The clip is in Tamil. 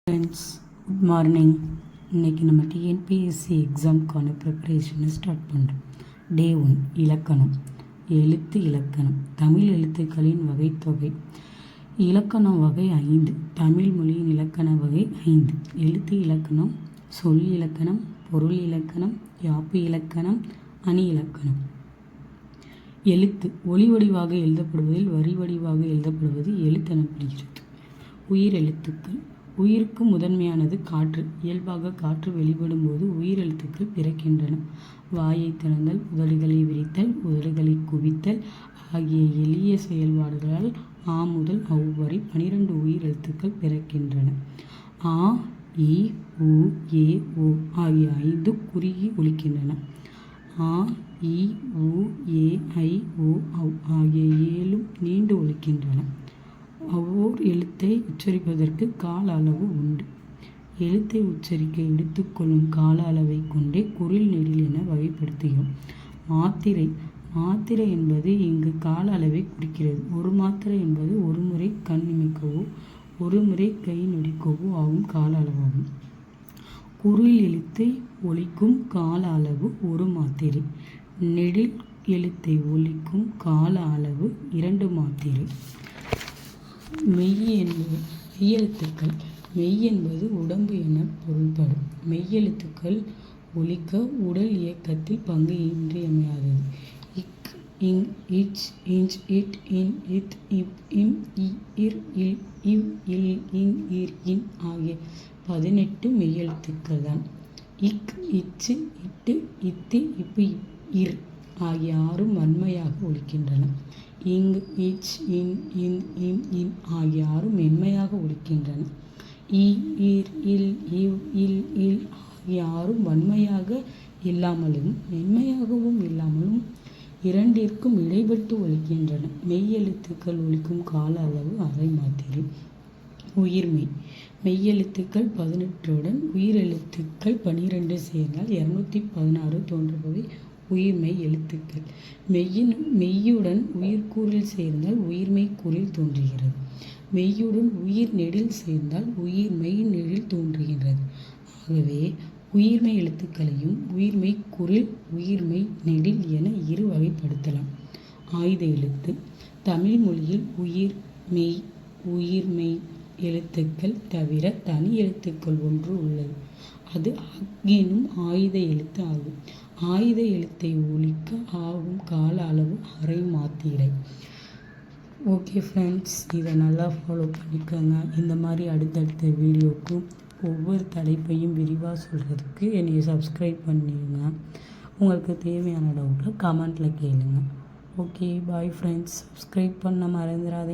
Friends, good morning. இன்றைக்கி நம்ம டிஎன்பிஎஸ்சி எக்ஸாமுக்கான ப்ரிப்பரேஷனை ஸ்டார்ட் பண்ணுறோம். டே 1 இலக்கணம். எழுத்து இலக்கணம். தமிழ் எழுத்துக்களின் வகைத்தொகை. இலக்கணம் வகை 5. தமிழ் மொழியின் இலக்கண வகை 5. எழுத்து இலக்கணம், சொல் இலக்கணம், பொருள் இலக்கணம், யாப்பு இலக்கணம், அணி இலக்கணம். எழுத்து ஒளி வடிவாக எழுதப்படுவதில் வரி வடிவாக எழுதப்படுவது எழுத்து எனப்படுகிறது. உயிர் எழுத்துக்கள். உயிருக்கு முதன்மையானது காற்று. இயல்பாக காற்று வெளிப்படும் போது உயிரெழுத்துக்கள் பிறக்கின்றன. வாயை திறந்தல், உதடுகளை விரித்தல், உதடுகளை குவித்தல் ஆகிய எளிய செயல்பாடுகளால் ஆ முதல் ஔ வரை 12 உயிரெழுத்துக்கள் பிறக்கின்றன. ஆ, இ, உ, ஏ, ஓ ஆகிய 5 குறுகி ஒலிக்கின்றன. ஆ, இ, உ, ஏ, ஐ, ஓ, ஔ ஆகிய 7 நீண்டு ஒலிக்கின்றன. ஒவ்வொரு எழுத்தை உச்சரிப்பதற்கு கால அளவு உண்டு. எழுத்தை உச்சரிக்க எடுத்துக்கொள்ளும் கால அளவை கொண்டே குரில் நெடில் என வகைப்படுத்துகிறோம். மாத்திரை. மாத்திரை என்பது இங்கு கால அளவை குறிக்கிறது. ஒரு மாத்திரை என்பது ஒரு முறை கண் இமைக்கவோ ஒரு முறை கை நொடிக்கவோ ஆகும் கால அளவாகும். குரில் எழுத்தை ஒலிக்கும் கால அளவு ஒரு மாத்திரை. நெடில் எழுத்தை ஒலிக்கும் கால அளவு 2 மாத்திரை. மெய்யெழுத்துக்கள். மெய் என்பது உடம்பு என பொருள்படும். மெய்யெழுத்துக்கள் ஒலிக்க உடல் இயக்கத்தில் பங்கு இன்றியமையாதது. இக், இங், இச், இஞ்ச், இட், இன், இத், இப், இம், இ, இர், இல், இவ், இல், இன், இர், இன் ஆகிய 18 மெய்யெழுத்துக்கள் தான். இக், இச்சு, இட்டு, இத்து, இப்பு, இர் ஆகிய 6 வன்மையாக ஒலிக்கின்றன. இங், இச், இன், இன், இம், இன் ஆகிய 6 மென்மையாக ஒலிக்கின்றன. இ, இர், இல், இவ், இல், இல் ஆகிய 6 வன்மையாக இல்லாமலும் மென்மையாகவும் இல்லாமலும் இரண்டிற்கும் இடைப்பட்டு ஒலிக்கின்றன. மெய்யெழுத்துக்கள் ஒலிக்கும் கால அளவு அரை மாத்திரை. உயிர்மெய். மெய்யெழுத்துக்கள் 18உடன் உயிரெழுத்துக்கள் 12 சேர்ந்தால் 216 தோன்றுபவை உயிர்மெய் எழுத்துக்கள். மெய்யுடன் உயிர்க்குறில் சேர்ந்தால் உயிர்மெய் குறில் தோன்றுகிறது. மெய்யுடன் உயிர் நெடில் சேர்ந்தால் உயிர்மெய் நெடில் தோன்றுகின்றது. ஆகவே உயிர்மெய் எழுத்துக்களையும் உயிர்மெய் குறில், உயிர்மெய் நெடில் என இரு வகைப்படுத்தலாம். ஆயுத எழுத்து. தமிழ் மொழியில் உயிர்மெய் எழுத்துக்கள் தவிர தனி எழுத்துக்கள் ஒன்று உள்ளது. அது எனும் ஆயுத எழுத்து ஆகும். ஆயுத எழுத்தை ஒலிக்க ஆகும் கால அளவு அரை மாத்திரை. ஓகே ஃப்ரெண்ட்ஸ், இதை நல்லா ஃபாலோ பண்ணிக்கோங்க. இந்த மாதிரி அடுத்தடுத்த வீடியோக்கும் ஒவ்வொரு தலைப்பையும் விரிவாக சொல்கிறதுக்கு என்னை சப்ஸ்கிரைப் பண்ணிடுங்க. உங்களுக்கு தேவையான டவுட்டை கமெண்ட்டில் கேளுங்க. Okay, bye friends. சப்ஸ்கிரைப் பண்ண மறந்துடாதீங்க.